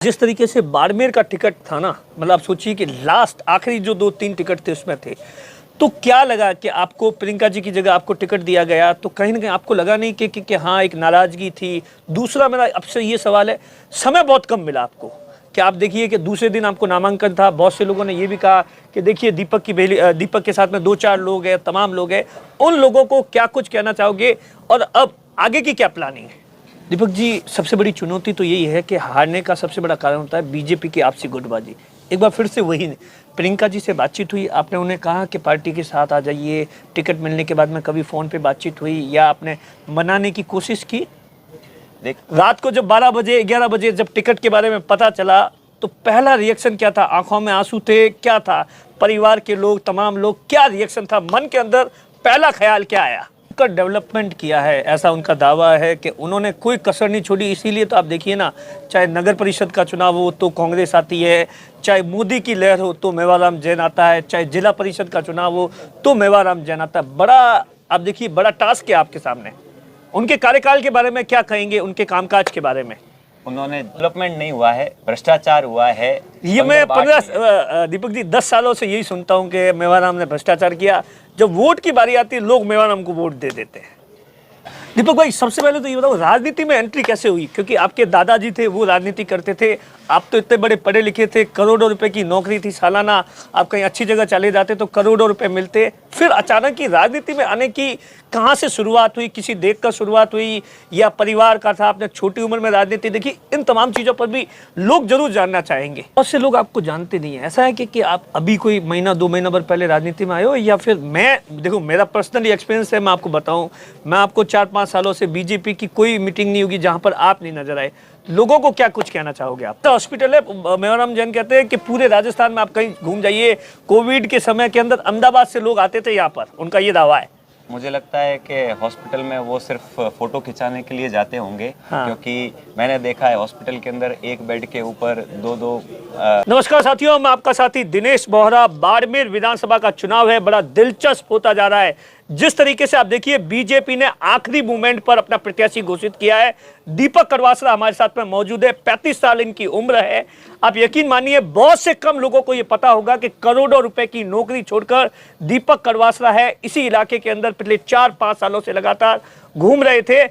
जिस तरीके से बाड़मेर का टिकट था ना, मतलब आप सोचिए कि लास्ट आखिरी जो 2-3 टिकट थे उसमें थे। तो क्या लगा कि आपको प्रियंका जी की जगह आपको टिकट दिया गया, तो कहीं न कहीं आपको लगा नहीं कि हाँ, एक नाराज़गी थी? दूसरा मेरा आपसे ये सवाल है, समय बहुत कम मिला आपको। क्या आप देखिए कि दूसरे दिन आपको नामांकन था, बहुत से लोगों ने ये भी कहा कि देखिए दीपक के साथ में 2-4 लोग हैं, तमाम लोग हैं। उन लोगों को क्या कुछ कहना चाहोगे और अब आगे की क्या प्लानिंग है? दीपक जी, सबसे बड़ी चुनौती तो यही है कि हारने का सबसे बड़ा कारण होता है बीजेपी की आपसी गुटबाजी। एक बार फिर से वही प्रियंका जी से बातचीत हुई, आपने उन्हें कहा कि पार्टी के साथ आ जाइए, टिकट मिलने के बाद में कभी फ़ोन पे बातचीत हुई या आपने मनाने की कोशिश की? रात को जब 12 बजे 11 बजे जब टिकट के बारे में पता चला, तो पहला रिएक्शन क्या था? आंखों में आंसू थे? क्या था? परिवार के लोग, तमाम लोग, क्या रिएक्शन था? मन के अंदर पहला ख्याल क्या आया? का डेवलपमेंट किया है, ऐसा उनका दावा है कि उन्होंने कोई कसर नहीं छोड़ी। इसीलिए तो आप देखिए ना, चाहे नगर परिषद का चुनाव हो तो कांग्रेस आती है, चाहे मोदी की लहर हो तो मेवाराम जैन आता है, चाहे जिला परिषद का चुनाव हो तो मेवाराम जैन आता है। बड़ा आप देखिए, बड़ा टास्क है आपके सामने। उनके कार्यकाल के बारे में क्या कहेंगे, उनके कामकाज के बारे में? उन्होंने डेवलपमेंट नहीं हुआ है, भ्रष्टाचार हुआ है। ये मैं 15 दीपक जी 10 सालों से यही सुनता हूँ कि मेवाराम ने भ्रष्टाचार किया। जब वोट की बारी आती है, लोग मेवाराम को वोट दे देते हैं। दीपक भाई, सबसे पहले तो ये बताओ, राजनीति में एंट्री कैसे हुई? क्योंकि आपके दादाजी थे, वो राजनीति करते थे, आप तो इतने बड़े पढ़े लिखे थे, करोड़ों रुपए की नौकरी थी सालाना, आप कहीं अच्छी जगह चले जाते तो करोड़ों रुपए मिलते, फिर अचानक ही राजनीति में आने की कहाँ से शुरुआत हुई? किसी देख कर शुरुआत हुई या परिवार का था? आपने छोटी उम्र में राजनीति देखी? इन तमाम चीज़ों पर भी लोग जरूर जानना चाहेंगे। बहुत से लोग आपको जानते नहीं है। ऐसा है कि आप अभी कोई महीना 2 महीना भर पहले राजनीति में आए हो, या फिर मैं देखो, मेरा पर्सनली एक्सपीरियंस है, मैं आपको बताऊं, मैं आपको 4-5 सालों से बीजेपी की कोई मीटिंग नहीं होगी जहां पर आप नहीं नजर आए। लोगों को क्या कुछ कहना चाहोगे आप? तो हॉस्पिटल है, मेवाराम जैन कहते हैं कि पूरे राजस्थान में आप कहीं घूम जाइए, कोविड के समय के अंदर अहमदाबाद से लोग आते थे यहाँ पर, उनका ये दावा है। मुझे लगता है कि हॉस्पिटल में वो सिर्फ फोटो खिंचाने के लिए जाते होंगे। हाँ। क्योंकि मैंने देखा है हॉस्पिटल के अंदर एक बेड के ऊपर दो नमस्कार साथियों, मैं आपका साथी दिनेश बोहरा। बाड़मेर विधानसभा का चुनाव है, बड़ा दिलचस्प होता जा रहा है। जिस तरीके से आप देखिए, बीजेपी ने आखिरी मूवमेंट पर अपना प्रत्याशी घोषित किया है। दीपक कड़वासरा हमारे साथ में मौजूद है, 35 साल इनकी उम्र है। आप यकीन मानिए, बहुत से कम लोगों को यह पता होगा कि करोड़ों रुपए की नौकरी छोड़कर दीपक कड़वासरा है इसी इलाके के अंदर पिछले 4-5 सालों से लगातार घूम रहे थे।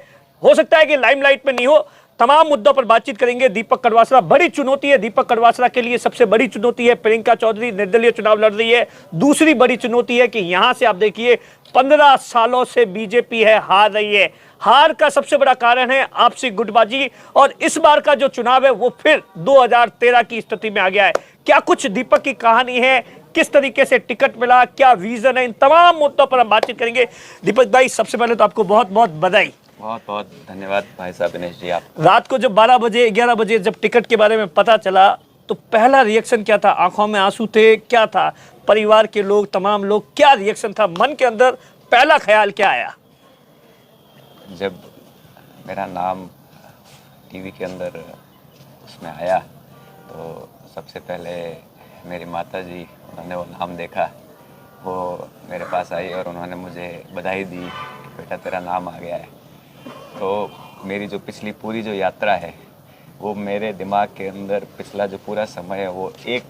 हो सकता है कि लाइमलाइट में नहीं हो, तमाम मुद्दों पर बातचीत करेंगे। दीपक कड़वासरा, बड़ी चुनौती है दीपक कड़वासरा के लिए। सबसे बड़ी चुनौती है प्रियंका चौधरी निर्दलीय चुनाव लड़ रही है। दूसरी बड़ी चुनौती है कि यहां से आप देखिए, 15 सालों से बीजेपी है हार रही है। हार का सबसे बड़ा कारण है आपसी गुटबाजी, और इस बार का जो चुनाव है वो फिर 2013 की स्थिति में आ गया है। क्या कुछ दीपक की कहानी है, किस तरीके से टिकट मिला, क्या विजन है, इन तमाम मुद्दों पर हम बातचीत करेंगे। दीपक भाई, सबसे पहले तो आपको बहुत बहुत बधाई। बहुत बहुत धन्यवाद भाई साहब दिनेश जी। आप रात को जब 12 बजे 11 बजे जब टिकट के बारे में पता चला, तो पहला रिएक्शन क्या था? आंखों में आंसू थे? क्या था? परिवार के लोग, तमाम लोग, क्या रिएक्शन था? मन के अंदर पहला ख्याल क्या आया? जब मेरा नाम टीवी के अंदर उसमें आया, तो सबसे पहले मेरी माता जी, उन्होंने वो नाम देखा, वो मेरे पास आई और उन्होंने मुझे बधाई दी कि बेटा तेरा नाम आ गया है। तो मेरी जो पिछली पूरी जो यात्रा है, वो मेरे दिमाग के अंदर पिछला जो पूरा समय है, वो एक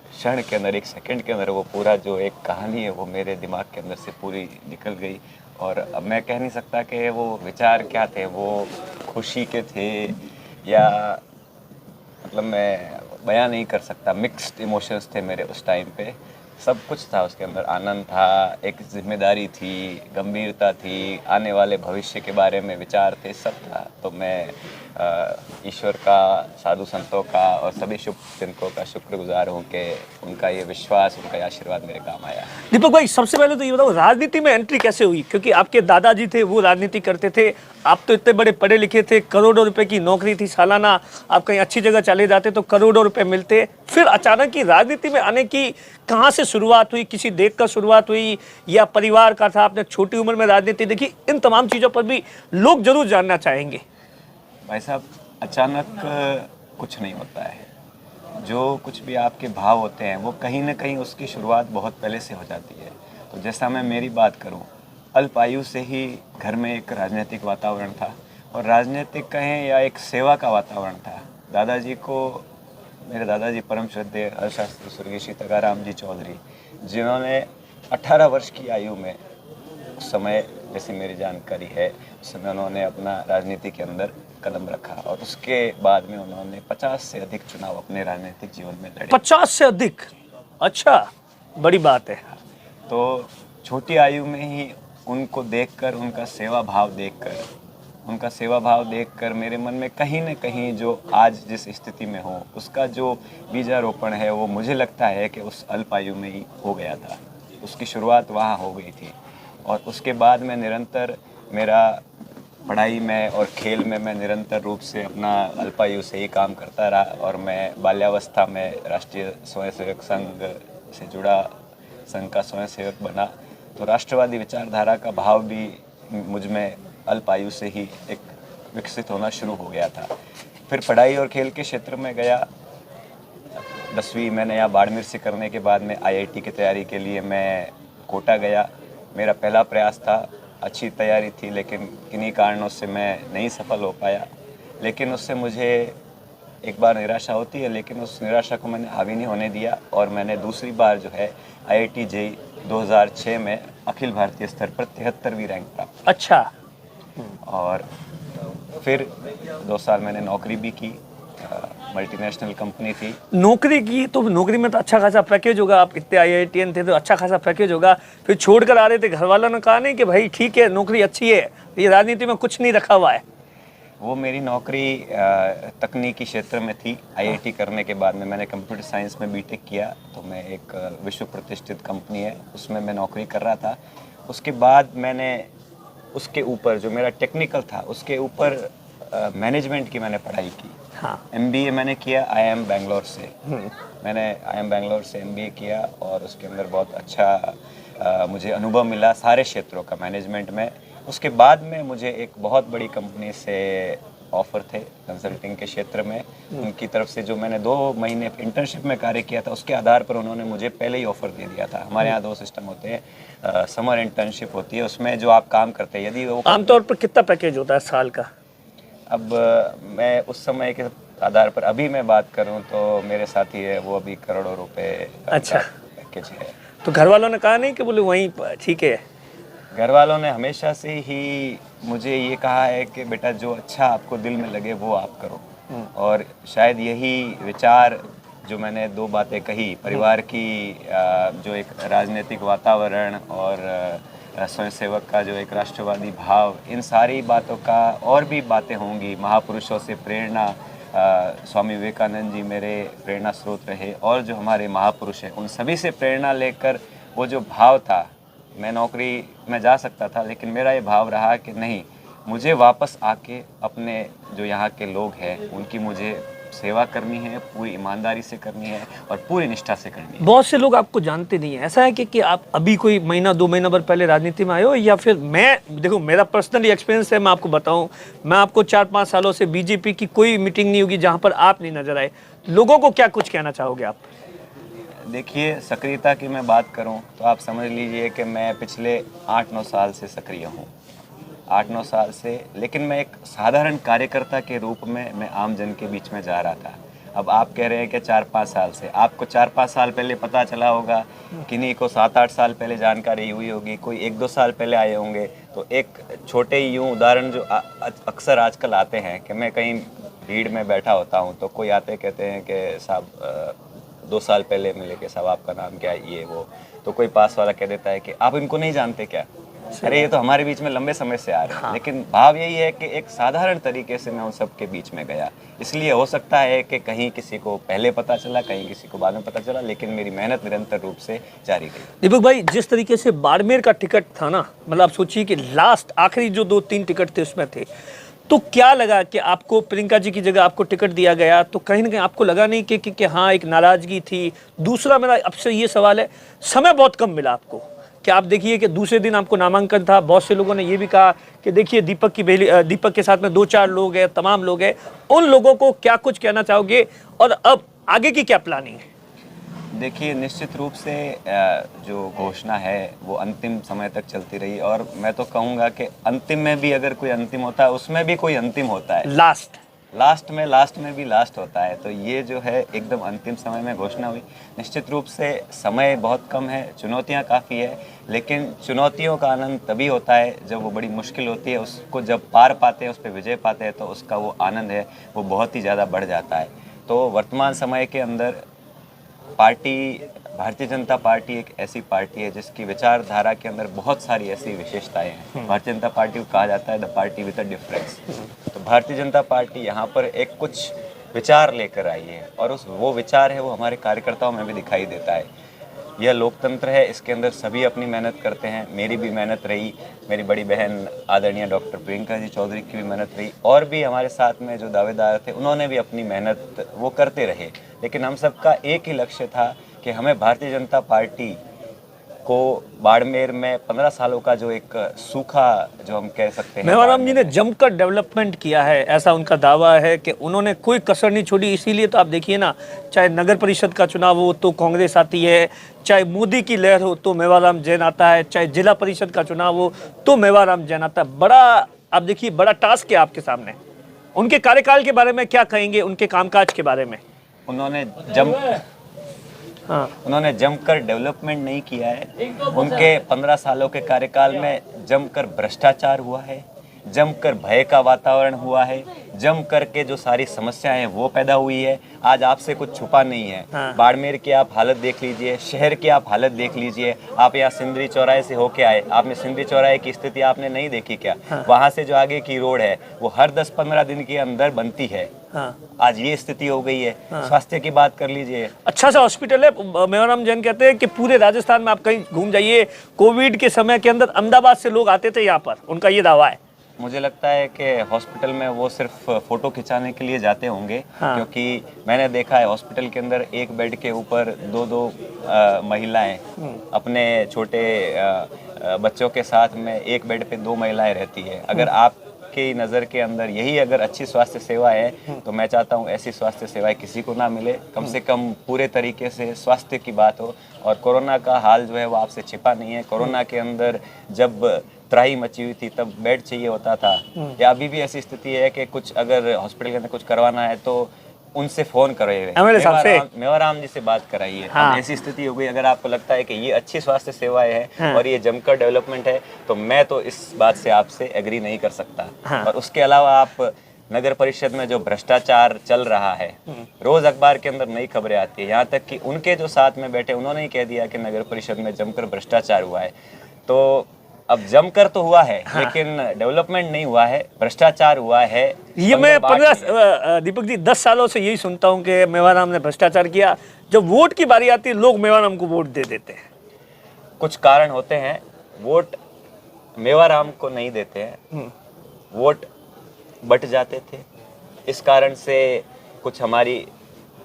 क्षण के अंदर, एक सेकंड के अंदर, वो पूरा जो एक कहानी है वो मेरे दिमाग के अंदर से पूरी निकल गई। और अब मैं कह नहीं सकता कि वो विचार क्या थे, वो खुशी के थे या मतलब मैं बयां नहीं कर सकता। मिक्स्ड इमोशंस थे मेरे उस टाइम पे। सब कुछ था उसके अंदर, आनंद था, एक जिम्मेदारी थी, गंभीरता थी, आने वाले भविष्य के बारे में विचार थे, सब था। तो मैं ईश्वर का, साधु संतों का और सभी शुभ चिंतकों का शुक्रगुजार हूँ कि उनका ये विश्वास, उनका ये आशीर्वाद मेरे काम आया। दीपक भाई, सबसे पहले तो ये बताओ, राजनीति में एंट्री कैसे हुई? क्योंकि आपके दादाजी थे, वो राजनीति करते थे, आप तो इतने बड़े पढ़े लिखे थे, करोड़ों रुपए की नौकरी थी सालाना, आप कहीं अच्छी जगह चले जाते तो करोड़ों रुपए मिलते, फिर अचानक ही राजनीति में आने की कहाँ से शुरुआत हुई? किसी देख कर शुरुआत हुई या परिवार का था? आपने छोटी उम्र में राजनीति देखी? इन तमाम चीज़ों पर भी लोग जरूर जानना चाहेंगे। भाई साहब, अचानक कुछ नहीं होता है। जो कुछ भी आपके भाव होते हैं, वो कहीं ना कहीं उसकी शुरुआत बहुत पहले से हो जाती है। तो जैसा मैं मेरी बात करूं, अल्प आयु से ही घर में एक राजनीतिक वातावरण था, और राजनीतिक कहें या एक सेवा का वातावरण था। दादाजी को, मेरे दादाजी परम श्रद्धेय अर्थशास्त्री स्वर्गीय श्री तगाराम जी चौधरी, जिन्होंने 18 वर्ष की आयु में, उस समय जैसी मेरी जानकारी है, उस समय उन्होंने अपना राजनीति के अंदर कदम रखा और उसके बाद में उन्होंने 50 से अधिक चुनाव अपने राजनीतिक जीवन में लड़े। 50 से अधिक? अच्छा, बड़ी बात है। तो छोटी आयु में ही उनको देखकर, उनका सेवा भाव देखकर मेरे मन में कहीं न कहीं जो आज जिस स्थिति में हूँ उसका जो बीजारोपण है वो मुझे लगता है कि उस अल्प आयु में ही हो गया था। उसकी शुरुआत वहाँ हो गई थी और उसके बाद में निरंतर मेरा पढ़ाई में और खेल में मैं निरंतर रूप से अपना अल्पायु से ही काम करता रहा और मैं बाल्यावस्था में राष्ट्रीय स्वयंसेवक संघ से जुड़ा, संघ का स्वयंसेवक बना। तो राष्ट्रवादी विचारधारा का भाव भी मुझ में अल्पायु से ही एक विकसित होना शुरू हो गया था। फिर पढ़ाई और खेल के क्षेत्र में गया। 10वीं मैंने यहाँ बाड़मेर से करने के बाद में IIT की तैयारी के लिए मैं कोटा गया। मेरा पहला प्रयास था, अच्छी तैयारी थी, लेकिन किन्हीं कारणों से मैं नहीं सफल हो पाया। लेकिन उससे मुझे एक बार निराशा होती है, लेकिन उस निराशा को मैंने हावी नहीं होने दिया और मैंने दूसरी बार जो है IIT JEE 2006 में अखिल भारतीय स्तर पर 73वीं रैंक प्राप्त। अच्छा। और फिर 2 साल मैंने नौकरी भी की, मल्टीनेशनल कंपनी थी। नौकरी की तो नौकरी में तो अच्छा खासा पैकेज होगा, आप इतने IITian थे तो अच्छा खासा पैकेज होगा। फिर छोड़ कर आ रहे थे, घर वालों ने कहा नहीं कि भाई ठीक है नौकरी अच्छी है, ये राजनीति में कुछ नहीं रखा हुआ है? वो मेरी नौकरी तकनीकी क्षेत्र में थी। IIT करने के बाद में मैंने कंप्यूटर साइंस में BTech किया, तो मैं एक विश्व प्रतिष्ठित कंपनी है उसमें मैं नौकरी कर रहा था। उसके बाद मैंने उसके ऊपर जो मेरा टेक्निकल था उसके ऊपर मैनेजमेंट की मैंने पढ़ाई की। हाँ। MBA मैंने किया IIM बैंगलोर से। मैंने IIM बैंगलोर से MBA किया और उसके अंदर बहुत अच्छा मुझे अनुभव मिला सारे क्षेत्रों का मैनेजमेंट में। उसके बाद में मुझे एक बहुत बड़ी कंपनी से ऑफ़र थे कंसल्टिंग के क्षेत्र में। उनकी तरफ से जो मैंने 2 महीने इंटर्नशिप में कार्य किया था उसके आधार पर उन्होंने मुझे पहले ही ऑफ़र दे दिया था। हमारे यहाँ 2 सिस्टम होते हैं, समर इंटर्नशिप होती है, उसमें जो आप काम करते हैं यदि वो आमतौर पर कितना पैकेज होता है साल का? अब मैं उस समय के आधार पर अभी मैं बात करूं तो मेरे साथी है वो अभी करोड़ों रुपए का अच्छा पैकेज है। तो घर वालों ने कहा नहीं कि बोले वहीं ठीक है? घर वालों ने हमेशा से ही मुझे ये कहा है कि बेटा जो अच्छा आपको दिल में लगे वो आप करो। और शायद यही विचार जो मैंने 2 बातें कही, परिवार की जो एक राजनीतिक वातावरण और स्वयंसेवक का जो एक राष्ट्रवादी भाव, इन सारी बातों का और भी बातें होंगी। महापुरुषों से प्रेरणा, स्वामी विवेकानंद जी मेरे प्रेरणा स्रोत रहे और जो हमारे महापुरुष हैं उन सभी से प्रेरणा लेकर वो जो भाव था, मैं नौकरी में जा सकता था लेकिन मेरा ये भाव रहा कि नहीं, मुझे वापस आके अपने जो यहाँ के लोग हैं उनकी मुझे सेवा करनी है, पूरी ईमानदारी से करनी है और पूरी निष्ठा से करनी है। बहुत से लोग आपको जानते नहीं है, ऐसा है कि आप अभी कोई महीना 2 महीना भर पहले राजनीति में आए हो, या फिर मैं देखो मेरा पर्सनली एक्सपीरियंस है, मैं आपको बताऊं, मैं आपको 4-5 सालों से बीजेपी की कोई मीटिंग नहीं होगी जहां पर आप नहीं नजर आए। लोगों को क्या कुछ कहना चाहोगे आप? देखिए, सक्रियता की मैं बात करूं तो आप समझ लीजिए कि मैं पिछले 8-9 साल से सक्रिय हूं, 8-9 साल से। लेकिन मैं एक साधारण कार्यकर्ता के रूप में मैं आम जन के बीच में जा रहा था। अब आप कह रहे हैं कि 4-5 साल से, आपको 4-5 साल पहले पता चला होगा, किन्हीं को 7-8 साल पहले जानकारी हुई होगी, कोई 1-2 साल पहले आए होंगे। तो एक छोटे ही यूँ उदाहरण जो अक्सर आजकल आते हैं कि मैं कहीं भीड़ में बैठा होता हूँ तो कोई आते कहते हैं कि साहब 2 साल पहले मिले कि साहब आपका नाम क्या है, ये वो। तो कोई पास वाला कह देता है कि आप इनको नहीं जानते क्या? अरे ये तो हमारे बीच में लंबे समय से आ रहे हैं। लेकिन भाव यही है कि एक साधारण तरीके से मैं उन सब के बीच में गया। इसलिए हो सकता है कि कहीं किसी को पहले पता चला, कहीं किसी को बाद में पता चला, लेकिन मेरी मेहनत निरंतर रूप से जारी रही। दीपक भाई, जिस तरीके से बाड़मेर का टिकट था ना, मतलब आप सोचिए कि लास्ट आखिरी जो 2-3 टिकट थे उसमें थे, तो क्या लगा कि आपको प्रियंका जी की जगह आपको टिकट दिया गया? तो कहीं ना कहीं आपको लगा नहीं कि हाँ एक नाराजगी थी? दूसरा मेरा आपसे ये सवाल है, समय बहुत कम मिला आपको, कि आप देखिए कि दूसरे दिन आपको नामांकन था। बहुत से लोगों ने ये भी कहा कि देखिए दीपक के साथ में 2-4 लोग हैं, तमाम लोग हैं, उन लोगों को क्या कुछ कहना चाहोगे और अब आगे की क्या प्लानिंग है? देखिए, निश्चित रूप से जो घोषणा है वो अंतिम समय तक चलती रही और मैं तो कहूँगा कि अंतिम में भी अगर कोई अंतिम होता है उसमें भी कोई अंतिम होता है। लास्ट लास्ट में भी लास्ट होता है, तो ये जो है एकदम अंतिम समय में घोषणा हुई। निश्चित रूप से समय बहुत कम है, चुनौतियां काफ़ी है, लेकिन चुनौतियों का आनंद तभी होता है जब वो बड़ी मुश्किल होती है, उसको जब पार पाते हैं, उस पर विजय पाते हैं, तो उसका वो आनंद है वो बहुत ही ज़्यादा बढ़ जाता है। तो वर्तमान समय के अंदर भारतीय जनता पार्टी एक ऐसी पार्टी है जिसकी विचारधारा के अंदर बहुत सारी ऐसी विशेषताएं हैं। भारतीय जनता पार्टी को कहा जाता है the party with a difference. तो भारतीय जनता पार्टी यहाँ पर एक कुछ विचार लेकर आई है, और वो विचार है वो हमारे कार्यकर्ताओं में भी दिखाई देता है। यह लोकतंत्र है, इसके अंदर सभी अपनी मेहनत करते हैं। मेरी भी मेहनत रही, मेरी बड़ी बहन आदरणीय डॉक्टर प्रियंका जी चौधरी की भी मेहनत रही, और भी हमारे साथ में जो दावेदार थे उन्होंने भी अपनी मेहनत वो करते रहे। लेकिन हम सबका एक ही लक्ष्य था कि हमें भारतीय जनता पार्टी को बाड़मेर में 15 सालों का जो एक सूखा जो हम कह सकते हैं, मेवाराम जी ने जमकर डेवलपमेंट किया है, ऐसा उनका दावा है कि उन्होंने कोई कसर नहीं छोड़ी। इसीलिए तो आप देखिए ना, चाहे नगर परिषद का चुनाव हो तो कांग्रेस आती है, चाहे मोदी की लहर हो तो मेवाराम जैन आता है, चाहे जिला परिषद का चुनाव हो तो मेवाराम जैन आता है। बड़ा आप देखिए, बड़ा टास्क है आपके सामने। उनके कार्यकाल के बारे में क्या कहेंगे, उनके कामकाज के बारे में? उन्होंने जमकर डेवलपमेंट नहीं किया है। उनके 15 सालों के कार्यकाल में जमकर भ्रष्टाचार हुआ है, जमकर भय का वातावरण हुआ है, जम करके जो सारी समस्याएं हैं वो पैदा हुई है। आज आपसे कुछ छुपा नहीं है। बाड़मेर की आप हालत देख लीजिए, शहर की आप हालत देख लीजिए। आप यहाँ सिंदरी चौराहे से होके आए, आपने सिंदरी चौराहे की स्थिति आपने नहीं देखी क्या? वहां से जो आगे की रोड है वो हर 10-15 दिन के अंदर बनती है। आज ये स्थिति हो गई है। स्वास्थ्य की बात कर लीजिए, अच्छा सा हॉस्पिटल है। मेवाराम जैन कहते हैं कि पूरे राजस्थान में आप कहीं घूम जाइए, कोविड के समय के अंदर अहमदाबाद से लोग आते थे यहाँ पर, उनका ये दावा है। मुझे लगता है कि हॉस्पिटल में वो सिर्फ फोटो खिंचाने के लिए जाते होंगे। क्योंकि मैंने देखा है हॉस्पिटल के अंदर एक बेड के ऊपर दो महिलाएं अपने छोटे बच्चों के साथ में, एक बेड पे 2 महिलाएं रहती है। अगर आपकी नज़र के अंदर यही अगर अच्छी स्वास्थ्य सेवा है तो मैं चाहता हूँ ऐसी स्वास्थ्य सेवाएं किसी को ना मिले। कम से कम पूरे तरीके से स्वास्थ्य की बात हो। और कोरोना का हाल जो है वो आपसे छिपा नहीं है। कोरोना के अंदर जब त्राही मची हुई थी तब बेड चाहिए होता था, या अभी भी ऐसी स्थिति है कि कुछ अगर हॉस्पिटल के अंदर कुछ करवाना है तो उनसे फोन कराइए, मेवाराम जी से बात कराइए। ऐसी स्थिति हो गई। अगर आपको लगता है कि ये अच्छी स्वास्थ्य सेवाएं है और ये जमकर डेवलपमेंट है तो मैं तो इस बात से आपसे एग्री नहीं कर सकता। और उसके अलावा आप नगर परिषद में जो भ्रष्टाचार चल रहा है, रोज अखबार के अंदर नई खबरें आती है। यहाँ तक कि उनके जो साथ में बैठे उन्होंने ही कह दिया कि नगर परिषद में जमकर भ्रष्टाचार हुआ है। तो अब जमकर तो हुआ है लेकिन डेवलपमेंट नहीं हुआ है, भ्रष्टाचार हुआ है। ये मैं 15 दीपक जी 10 सालों से यही सुनता हूँ कि मेवाराम ने भ्रष्टाचार किया। जब वोट की बारी आती है लोग मेवाराम को वोट दे देते हैं। कुछ कारण होते हैं, वोट मेवाराम को नहीं देते हैं, वोट बट जाते थे। इस कारण से कुछ हमारी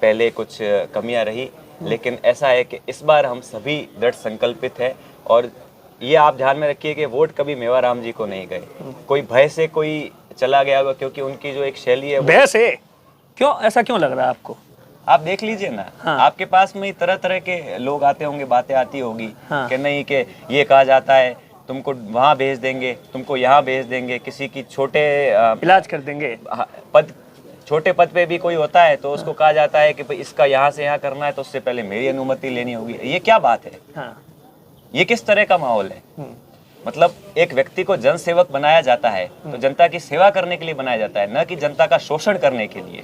पहले कुछ कमियां रही, लेकिन ऐसा है कि इस बार हम सभी दृढ़ संकल्पित है। और ये आप ध्यान में रखिए कि वोट कभी मेवाराम जी को नहीं गए। कोई भय से कोई चला गया होगा, क्योंकि उनकी जो एक शैली है। भय से क्यों, ऐसा क्यों लग रहा है आपको? आप देख लीजिए ना, आपके पास में तरह तरह के लोग आते होंगे, बातें आती होगी कि नहीं कि ये कहा जाता है तुमको वहाँ भेज देंगे, तुमको यहाँ भेज देंगे, किसी की छोटे इलाज कर देंगे, छोटे पद पे भी कोई होता है तो उसको कहा जाता है कि भाई इसका यहाँ से यहाँ करना है तो उससे पहले मेरी अनुमति लेनी होगी। ये क्या बात है? ये किस तरह का माहौल है? मतलब एक व्यक्ति को जन सेवक बनाया जाता है तो जनता की सेवा करने के लिए बनाया जाता है, न कि जनता का शोषण करने के लिए।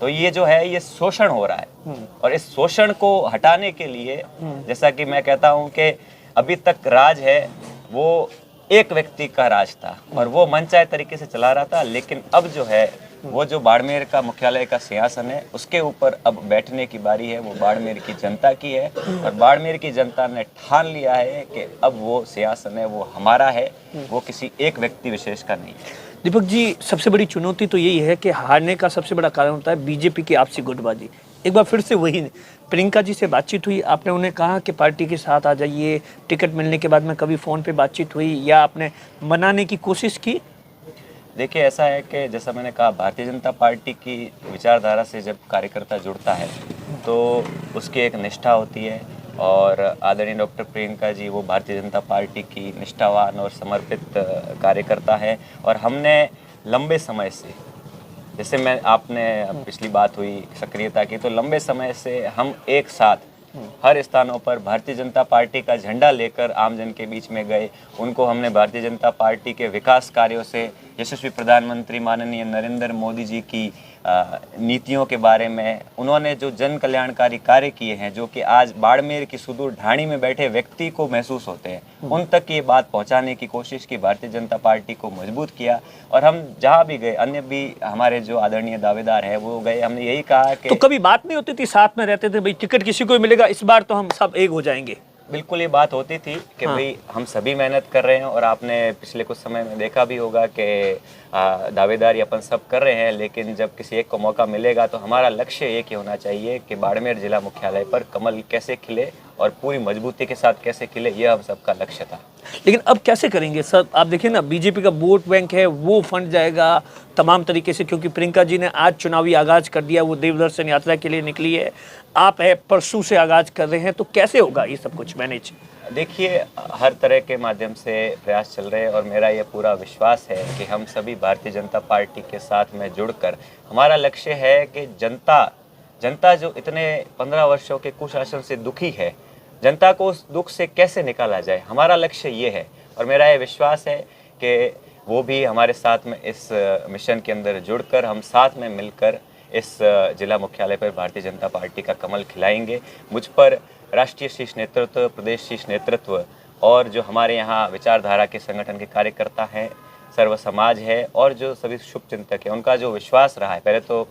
तो ये जो है ये शोषण हो रहा है, और इस शोषण को हटाने के लिए जैसा कि मैं कहता हूँ कि अभी तक राज है वो एक व्यक्ति का राज था और वो मनचाहे तरीके से चला रहा था। लेकिन अब जो है वो जो बाड़मेर का मुख्यालय का सिंहासन है उसके ऊपर अब बैठने की बारी है, वो बाड़मेर की जनता की है। और बाड़मेर की जनता ने ठान लिया है कि अब वो सिंहासन है वो हमारा है, वो किसी एक व्यक्ति विशेष का नहीं है। दीपक जी, सबसे बड़ी चुनौती तो यही है कि हारने का सबसे बड़ा कारण होता है बीजेपी की आपसी गुटबाजी। एक बार फिर से वही प्रियंका जी से बातचीत हुई, आपने उन्हें कहा कि पार्टी के साथ आ जाइए, टिकट मिलने के बाद में कभी फ़ोन पे बातचीत हुई या आपने मनाने की कोशिश की? देखिए ऐसा है कि जैसा मैंने कहा, भारतीय जनता पार्टी की विचारधारा से जब कार्यकर्ता जुड़ता है तो उसकी एक निष्ठा होती है। और आदरणीय डॉक्टर प्रियंका जी वो भारतीय जनता पार्टी की निष्ठावान और समर्पित कार्यकर्ता है। और हमने लंबे समय से जैसे मैं आपने पिछली बात हुई सक्रियता की, तो लंबे समय से हम एक साथ हर स्थानों पर भारतीय जनता पार्टी का झंडा लेकर आमजन के बीच में गए। उनको हमने भारतीय जनता पार्टी के विकास कार्यों से, यशस्वी प्रधानमंत्री माननीय नरेंद्र मोदी जी की नीतियों के बारे में, उन्होंने जो जन कल्याणकारी कार्य किए हैं जो कि आज बाड़मेर की सुदूर ढाणी में बैठे व्यक्ति को महसूस होते हैं, उन तक ये बात पहुंचाने की कोशिश की, भारतीय जनता पार्टी को मजबूत किया। और हम जहां भी गए, अन्य भी हमारे जो आदरणीय दावेदार है वो गए, हमने यही कहा कि तो कभी बात नहीं होती थी, साथ में रहते थे, भाई टिकट किसी को मिलेगा, इस बार तो हम सब एक हो जाएंगे? बिल्कुल ये बात होती थी कि भाई हम सभी मेहनत कर रहे हैं, और आपने पिछले कुछ समय में देखा भी होगा कि दावेदारी अपन सब कर रहे हैं, लेकिन जब किसी एक को मौका मिलेगा तो हमारा लक्ष्य एक ही होना चाहिए कि बाड़मेर जिला मुख्यालय पर कमल कैसे खिले और पूरी मजबूती के साथ कैसे खिले, यह हम सबका लक्ष्य था। लेकिन अब कैसे करेंगे सर? आप देखिए ना, बीजेपी का वोट बैंक है वो फंड जाएगा तमाम तरीके से, क्योंकि प्रियंका जी ने आज चुनावी आगाज कर दिया, वो देवदर्शन यात्रा के लिए निकली है, आप है परसों से आगाज कर रहे हैं, तो कैसे होगा ये सब कुछ मैनेज? देखिए, हर तरह के माध्यम से प्रयास चल रहे हैं, और मेरा ये पूरा विश्वास है कि हम सभी भारतीय जनता पार्टी के साथ में जुड़कर, हमारा लक्ष्य है कि जनता जो इतने 15 वर्षों के कुशासन से दुखी है, जनता को उस दुख से कैसे निकाला जाए, हमारा लक्ष्य ये है। और मेरा ये विश्वास है कि वो भी हमारे साथ में इस मिशन के अंदर जुड़कर, हम साथ में मिलकर इस जिला मुख्यालय पर भारतीय जनता पार्टी का कमल खिलाएंगे। मुझ पर राष्ट्रीय शीर्ष नेतृत्व, प्रदेश शीर्ष नेतृत्व और जो हमारे यहाँ विचारधारा के संगठन के कार्यकर्ता हैं, सर्व समाज है और जो सभी शुभचिंतक हैं, उनका जो विश्वास रहा है, पहले तो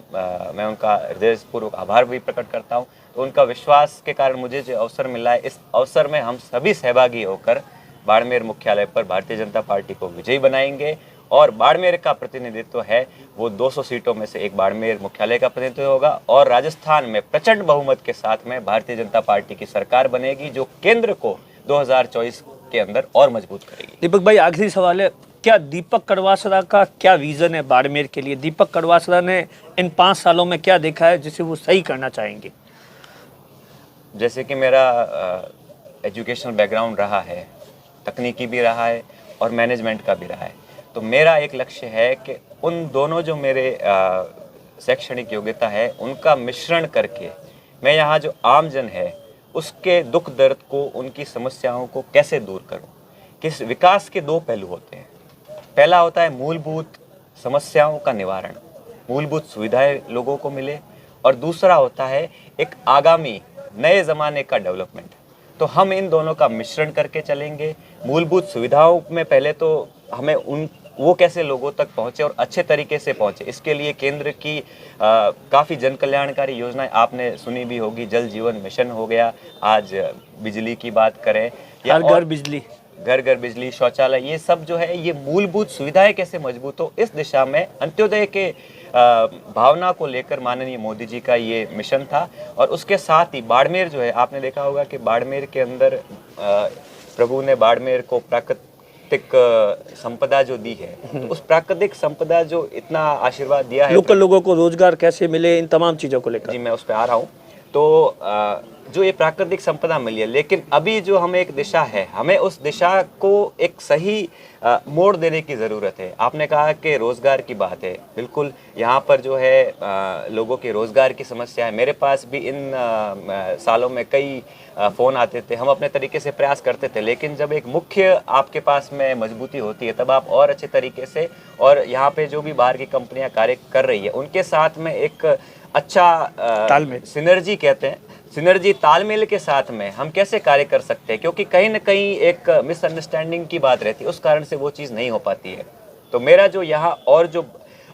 मैं उनका हृदयपूर्वक आभार भी प्रकट करता हूँ। तो उनका विश्वास के कारण मुझे जो अवसर मिला है, इस अवसर में हम सभी सहभागी होकर बाड़मेर मुख्यालय पर भारतीय जनता पार्टी को विजयी बनाएंगे। और बाड़मेर का प्रतिनिधित्व है वो 200 सीटों में से एक बाड़मेर मुख्यालय का प्रतिनिधित्व होगा, और राजस्थान में प्रचंड बहुमत के साथ में भारतीय जनता पार्टी की सरकार बनेगी, जो केंद्र को 2024 के अंदर और मजबूत करेगी। दीपक भाई, आखिरी सवाल है, क्या दीपक कड़वासरा का क्या विजन है बाड़मेर के लिए? दीपक कड़वासरा ने इन 5 सालों में क्या देखा है जिसे वो सही करना चाहेंगे? जैसे कि मेरा एजुकेशनल बैकग्राउंड रहा है, तकनीकी भी रहा है और मैनेजमेंट का भी रहा है, तो मेरा एक लक्ष्य है कि उन दोनों जो मेरे शैक्षणिक योग्यता है उनका मिश्रण करके मैं यहाँ जो आमजन है उसके दुख दर्द को, उनकी समस्याओं को कैसे दूर करूँ। किस विकास के 2 पहलू होते हैं, पहला होता है मूलभूत समस्याओं का निवारण, मूलभूत सुविधाएं लोगों को मिले, और दूसरा होता है एक आगामी नए ज़माने का डेवलपमेंट। तो हम इन दोनों का मिश्रण करके चलेंगे। मूलभूत सुविधाओं में पहले तो हमें वो कैसे लोगों तक पहुँचे और अच्छे तरीके से पहुँचे, इसके लिए केंद्र की काफ़ी जन कल्याणकारी योजनाएं आपने सुनी भी होगी। जल जीवन मिशन हो गया, आज बिजली की बात करें, या घर घर बिजली, शौचालय, ये सब जो है ये मूलभूत सुविधाएं कैसे मजबूत हो, इस दिशा में अंत्योदय के भावना को लेकर माननीय मोदी जी का ये मिशन था। और उसके साथ ही बाड़मेर जो है, आपने देखा होगा कि बाड़मेर के अंदर प्रभु ने बाड़मेर को प्राकृतिक संपदा जो दी है, तो उस प्राकृतिक संपदा जो इतना आशीर्वाद दिया है, लोकल लोगों को रोजगार कैसे मिले, इन तमाम चीज़ों को लेकर। जी, मैं उस पर आ रहा हूँ। तो जो ये प्राकृतिक संपदा मिली है, लेकिन अभी जो हमें एक दिशा है, हमें उस दिशा को एक सही मोड़ देने की ज़रूरत है। आपने कहा कि रोज़गार की बात है, बिल्कुल यहाँ पर जो है लोगों के रोज़गार की समस्या है। मेरे पास भी इन सालों में कई फ़ोन आते थे, हम अपने तरीके से प्रयास करते थे, लेकिन जब एक मुख्य आपके पास में मजबूती होती है तब आप और अच्छे तरीके से, और यहाँ पे जो भी बाहर की कंपनियाँ कार्य कर रही है उनके साथ में एक अच्छा तालमेल, सिनर्जी कहते हैं, सिनर्जी तालमेल के साथ में हम कैसे कार्य कर सकते हैं, क्योंकि कहीं ना कहीं एक मिसअंडरस्टैंडिंग की बात रहती है, उस कारण से वो चीज़ नहीं हो पाती है। तो मेरा जो यहाँ और जो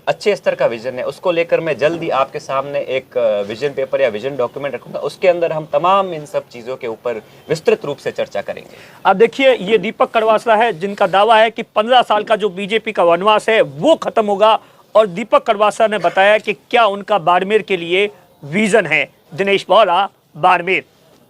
अच्छे स्तर का विजन है उसको लेकर मैं जल्दी आपके सामने एक विजन पेपर या विजन डॉक्यूमेंट रखूंगा, उसके अंदर हम तमाम इन सब चीज़ों के ऊपर विस्तृत रूप से चर्चा करेंगे। आप देखिए, ये दीपक कड़वासरा है जिनका दावा है कि 15 साल का जो बीजेपी का वनवास है वो खत्म होगा, और दीपक कड़वासरा ने बताया कि क्या उनका बाड़मेर के लिए विजन है। दिनेश बोहरा, बाड़मेर।